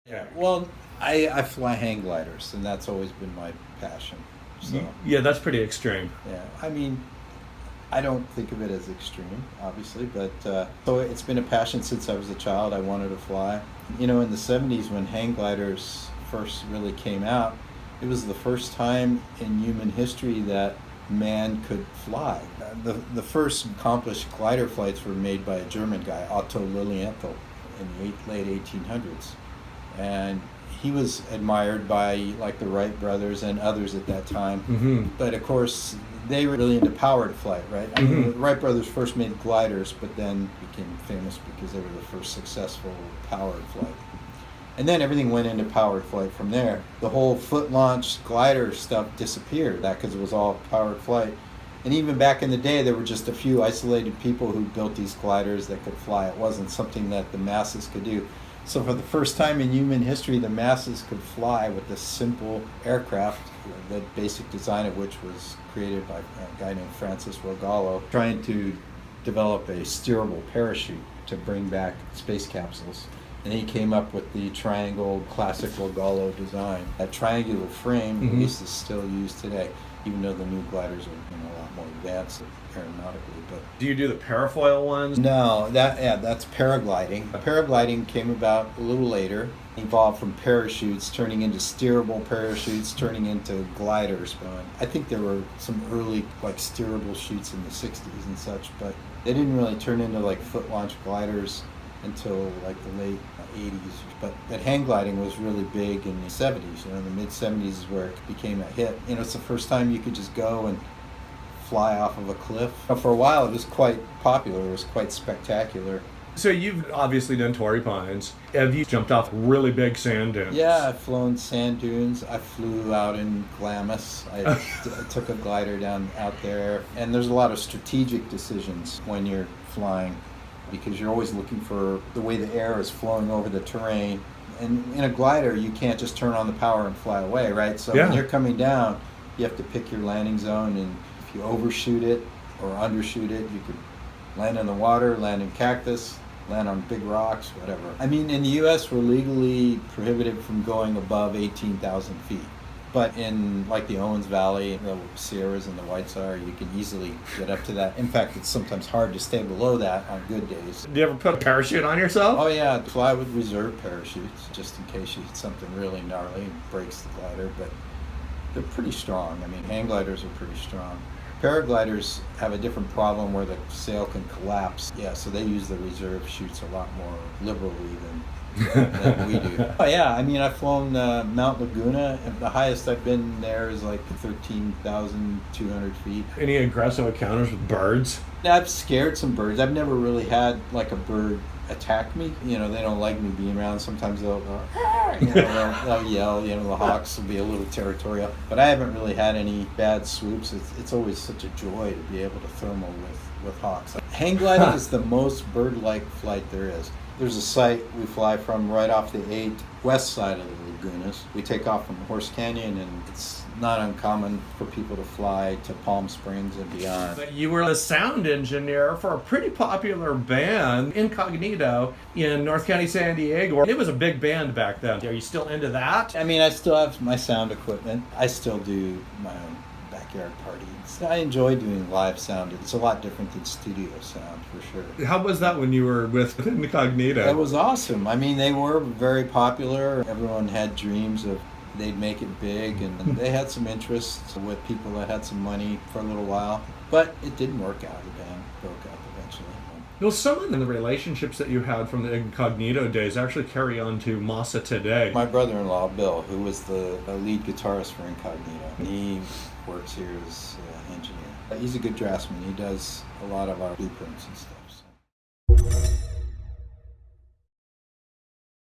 Yeah. Well, I fly hang gliders, and that's always been my passion. So, Yeah, that's pretty extreme. yeah. I mean, I don't think of it as extreme, obviously, but so it's been a passion since I was a child. I wanted to fly. In the 70s when hang gliders first really came out, it was the first time in human history that man could fly. The first accomplished glider flights were made by a German guy, Otto Lilienthal, in the late 1800s. And he was admired by like the Wright brothers and others at that time. But of course, they were really into powered flight, right? I mean, the Wright brothers first made gliders, but then became famous because they were the first successful powered flight. And then everything went into powered flight from there. The whole foot launch glider stuff disappeared, that because it was all powered flight. And even back in the day, there were just a few isolated people who built these gliders that could fly. It wasn't something that the masses could do. So for the first time in human history, the masses could fly with this simple aircraft, the basic design of which was created by a guy named Francis Rogallo, trying to develop a steerable parachute to bring back space capsules. And he came up with the triangle classic Rogallo design. That triangular frame at least is still used today, even though the new gliders are a lot more advanced aeronautically. But Do you do the parafoil ones? no, that's paragliding. Paragliding came about a little later, evolved from parachutes, turning into steerable parachutes, turning into gliders. I think there were some early like steerable chutes in the 60s and such, but they didn't really turn into like foot launch gliders until like the late 80s. But hang gliding was really big in the 70s. The mid 70s is where it became a hit. It's the first time you could just go and fly off of a cliff. For a while, it was quite popular. It was quite spectacular. So you've obviously done Torrey Pines. Have you jumped off really big sand dunes? Yeah, I've flown sand dunes. I flew out in Glamis. I took a glider down out there. And there's a lot of strategic decisions when you're flying, because you're always looking for the way the air is flowing over the terrain. And in a glider, you can't just turn on the power and fly away, right? So when you're coming down, you have to pick your landing zone, and if you overshoot it or undershoot it, you could land in the water, land in cactus, land on big rocks, whatever. I mean, in the U.S., we're legally prohibited from going above 18,000 feet. But in like the Owens Valley, the Sierras and the Whites are, you can easily get up to that. In fact, it's sometimes hard to stay below that on good days. Do you ever put a parachute on yourself? Oh yeah, fly with reserve parachutes, just in case you hit something really gnarly and breaks the glider, but they're pretty strong. I mean, hang gliders are pretty strong. Paragliders have a different problem where the sail can collapse. Yeah, so they use the reserve chutes a lot more liberally than we do. Oh yeah, I mean, I've flown Mount Laguna, and the highest I've been there is like 13,200 feet. Any aggressive encounters with birds? I've scared some birds. I've never really had like a bird attack me. They don't like me being around. Sometimes they'll go, they'll yell. The hawks will be a little territorial. But I haven't really had any bad swoops. It's always such a joy to be able to thermal with hawks. Hang gliding is the most bird-like flight there is. There's a site we fly from right off the 8 west side of the lagunas. We take off from Horse Canyon, and it's not uncommon for people to fly to Palm Springs and beyond. But you were a sound engineer for a pretty popular band, Incognito, in North County, San Diego. It was a big band back then. Are you still into that? I mean, I still have my sound equipment. I still do my own backyard parties. I enjoy doing live sound. It's a lot different than studio sound, for sure. How was that when you were with Incognito? It was awesome. I mean, they were very popular. Everyone had dreams of they'd make it big, and they had some interest with people that had some money for a little while. But it didn't work out. The band broke up eventually. Well, some of the relationships that you had from the Incognito days actually carry on to Massa today. My brother-in-law, Bill, who was the lead guitarist for Incognito, he works here as an engineer. He's a good draftsman. He does a lot of our blueprints and stuff. So.